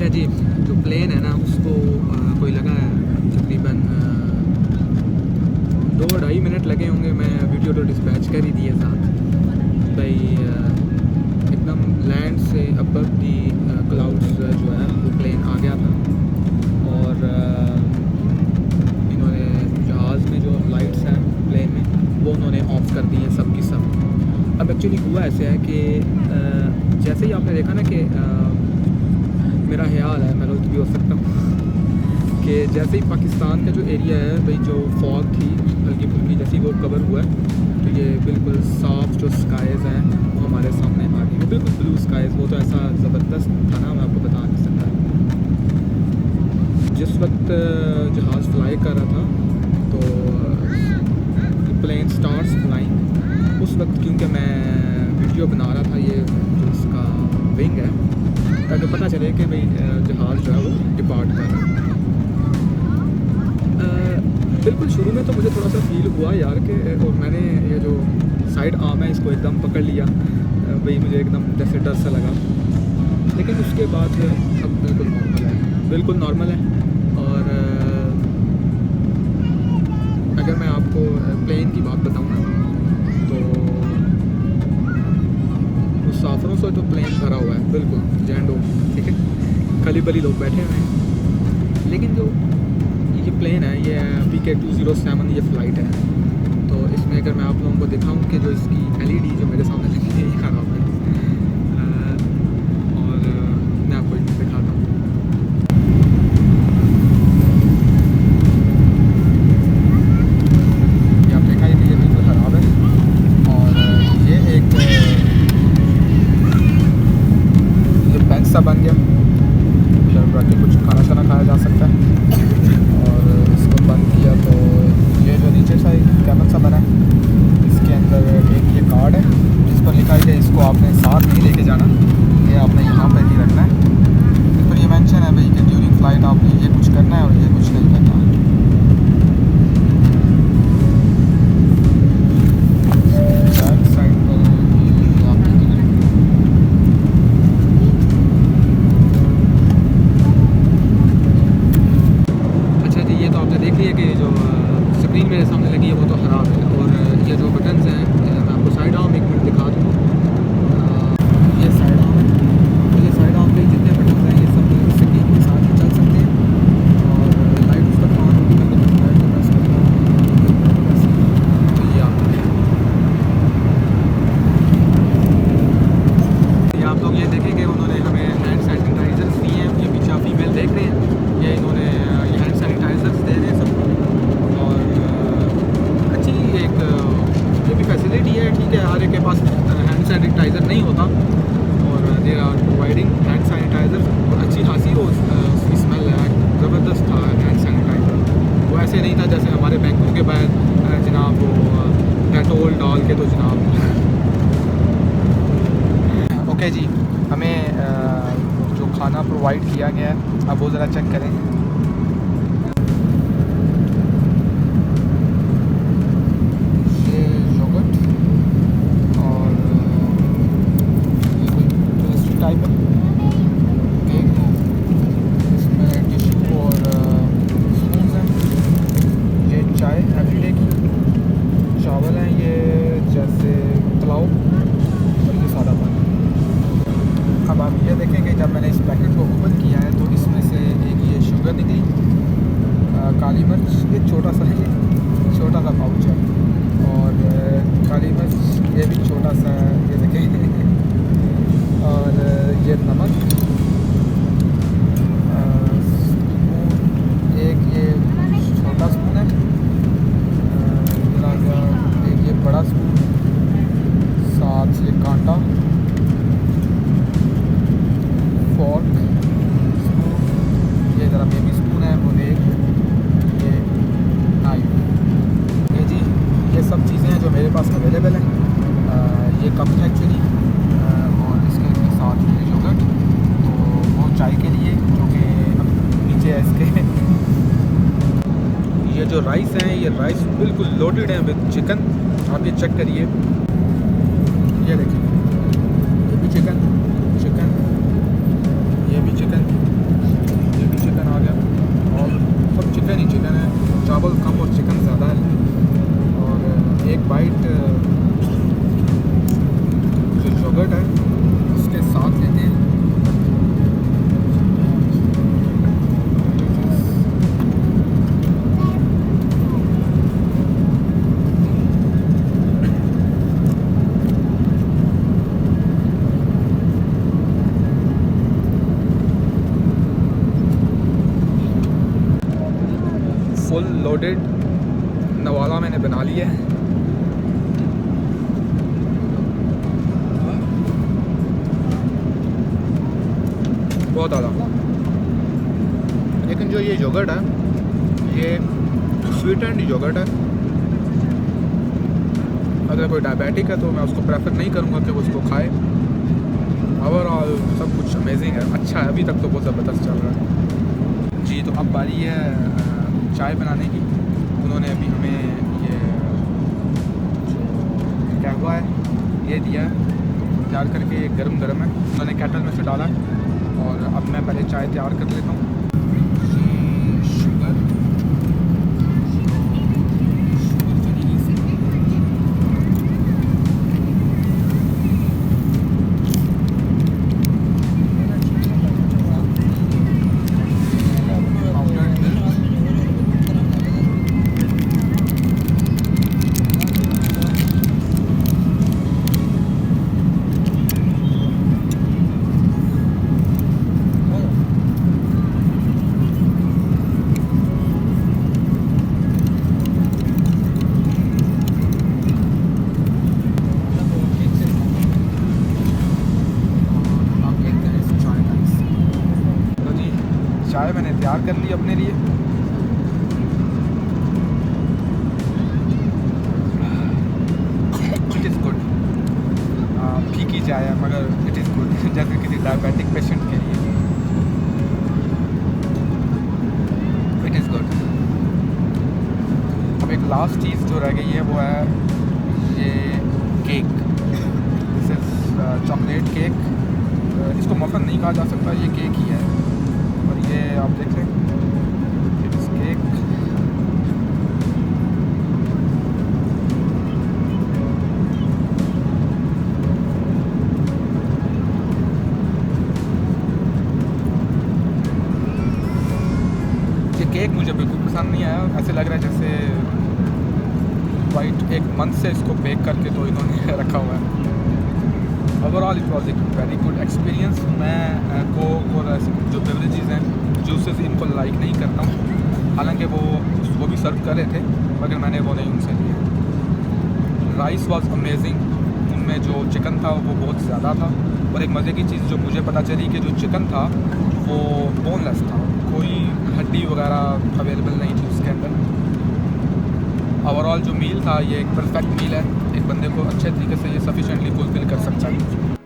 अच्छा जी, जो प्लेन है ना उसको कोई लगा है तकरीबन 2-2.5 मिनट लगे होंगे। मैं वीडियो तो डिस्पैच कर ही दिए साथ भाई। एकदम लैंड से अबव दी क्लाउड्स जो है वो प्लेन आ गया था और इन्होंने जहाज़ में जो लाइट्स हैं प्लेन में वो उन्होंने ऑफ कर दी हैं सब की सब। अब एक्चुअली हुआ ऐसे है कि जैसे ही आपने देखा ना कि मेरा ख्याल है, मैं गलत भी हो सकता हूँ, कि जैसे ही पाकिस्तान का जो एरिया है भाई, जो फॉग थी हल्की फुल्की जैसी वो कवर हुआ है, तो ये बिल्कुल साफ़ जो स्काइज़ हैं वो हमारे सामने आ गई। वो बिल्कुल ब्लू स्काइज़, वो तो ऐसा ज़बरदस्त था ना, मैं आपको बता नहीं सकता। जिस वक्त जहाज़ फ्लाई कर रहा था तो प्लेन स्टार्ट्स फ्लाइंग, उस वक्त क्योंकि मैं वीडियो बना रहा था ये जो इसका विंग है, ताकि पता चले कि भाई जहाज़ जो है वो डिपार्ट कर रहा है। बिल्कुल शुरू में तो मुझे थोड़ा सा फील हुआ यार कि, और मैंने ये जो साइड आर्म है इसको एकदम पकड़ लिया भाई, मुझे एकदम जैसे डर सा लगा। लेकिन उसके बाद अब बिल्कुल नॉर्मल है, बिल्कुल नॉर्मल है। और अगर मैं आपको प्लेन की बात बताऊँ ना, तो मुसाफिरों से तो प्लेन भरा हुआ है बिल्कुल जैंडो, ठीक है, खली बली लोग बैठे हुए हैं। लेकिन जो ये प्लेन है ये PK-207 ये फ़्लाइट है, तो इसमें अगर मैं आप लोगों को दिखाऊं कि जो इसकी LED जो मेरे सामने लगी है ये ख़राब है, और मैं आपको दिखाता हूँ। ये आप देखा, ये बिल्कुल ख़राब है। और ये एक ये बेंच सा बन गया, बाकी कुछ खाना शाना खाया जा सकता है। और इसको बंद किया तो ये जो नीचे सा एक कैमरा सा बना है, इसके अंदर एक ये कार्ड है जिस पर लिखा है कि इसको आपने साथ नहीं लेके जाना, ये आपने यहाँ पर ही रखना है। इस पर ये मेंशन है भाई कि ड्यूरिंग फ्लाइट आपने ये कुछ करना है और ये कुछ नहीं करना है। कि जो स्क्रीन मेरे सामने लगी है वो तो ख़राब है, और ये जो बटन्स हैं मैं आपको साइड आर्म एक मिनट दिखा दूँ। ये साइड आर्म है, तो ये साइड आर्म पे जितने बटन्स हैं ये सब स्क्रीन के साथ ही चल सकते हैं। और लाइट उसका ऑन होगी, मैं लाइट को प्रेस करता हूँ तो ये आप लोग ये देखें कि उन्होंने हमें हैंड सैनिटाइज़र्स दिए हैं। ये पीछे आप फीमेल देख रहे हैं, ये इन्होंने ये हैंड सैनिटाइज़र्स दे रहे हैं सबको। और अच्छी एक ये भी फैसिलिटी है, ठीक है, हर एक के पास हैंड सैनिटाइज़र नहीं होता, और they are providing hand sanitiser. और अच्छी खासी वो उसकी स्मेल है, ज़बरदस्त था हैंड सैनिटाइज़र। वो ऐसे नहीं था जैसे हमारे बैंकों के बाद जनाब वो डेटोल डाल के तो जनाब। ओके जी, हमें जो खाना प्रोवाइड किया गया है अब वो ज़रा चेक करें। ये योगर्ट और ये कोई पेस्ट्री टाइप है, केक, इसमें टिश्यू और स्पून हैं। ये चाय एवरीडे की, चावल हैं ये जैसे पुलाव, और ये सादा पानी। अब आप ये देखें कि जब मैंने इस पैकेट को ओपन किया है तो इसमें से एक ये शुगर निकली, काली मिर्च, ये छोटा सा है, ये छोटा सा पाउच है, और काली मिर्च ये भी छोटा सा है, ये देखें और ये नमक, स्पून एक ये छोटा स्पून है, एक ये बड़ा स्पून, साथ ये कांटा, फॉर्क, स्पून, ये ज़रा बेबी स्पून है, और एक ये नाइफ। ये जी ये सब चीज़ें हैं जो मेरे पास अवेलेबल हैं। ये कप है एक्चुअली, और इसके साथ ये योगर्ट, तो वो चाय के लिए जो कि नीचे है इसके। ये जो राइस हैं, ये राइस बिल्कुल लोडेड हैं विद चिकन, आप ये चेक करिए, ये देखिए, ये भी चिकन, चिकन, ये भी चिकन, फुल लोडेड नवाला मैंने बना लिया है। बहुत ज़्यादा। लेकिन जो ये योगर्ट है ये स्वीट एंड योगर्ट है। अगर कोई डायबिटिक है तो मैं उसको प्रेफर नहीं करूँगा कि वो उसको खाए। ओवरऑल सब कुछ अमेजिंग है, अच्छा है। अभी तक तो बहुत ज़बरदस्त चल रहा है जी। तो अब बारी है चाय बनाने की। उन्होंने अभी हमें ये जो क्या हुआ है ये दिया है तैयार करके, गरम गरम है। उन्होंने केटल में से डाला है और अब मैं पहले चाय तैयार कर लेता हूँ। चाय मैंने तैयार कर ली अपने लिए। It is good. फीकी चाय है मगर इट इज़ गुड जैसे किसी डायबिटिक पेशेंट के लिए इट इज़ गुड। अब एक लास्ट चीज़ जो रह गई है वो है ये cake. This is chocolate cake. इसको मफन नहीं कहा जा सकता, ये केक ही है। और ये आप देख लें इट्स केक। ये केक मुझे बिल्कुल पसंद नहीं आया। ऐसे लग रहा है जैसे वाइट एक मंथ से इसको बेक करके तो इन्होंने रखा हुआ है। ओवरऑल इट वॉज एक वेरी गुड एक्सपीरियंस। मैं कोक और ऐसे जो बेवरेजेस हैं जूसेस इनको लाइक नहीं करता हूँ, हालांकि वो भी सर्व कर रहे थे मगर मैंने वो नहीं उनसे लिया। Rice was amazing. उनमें जो चिकन था वो बहुत ज़्यादा था और एक मज़े की चीज़ जो मुझे पता चली कि जो चिकन था वो बोनलेस था, कोई हड्डी वगैरह अवेलेबल नहीं थी उसके अंदर। ओवरऑल जो मील था ये एक परफेक्ट मील है, एक बंदे को अच्छे तरीके से ये सफिशेंटली फुलफिल कर सकता है।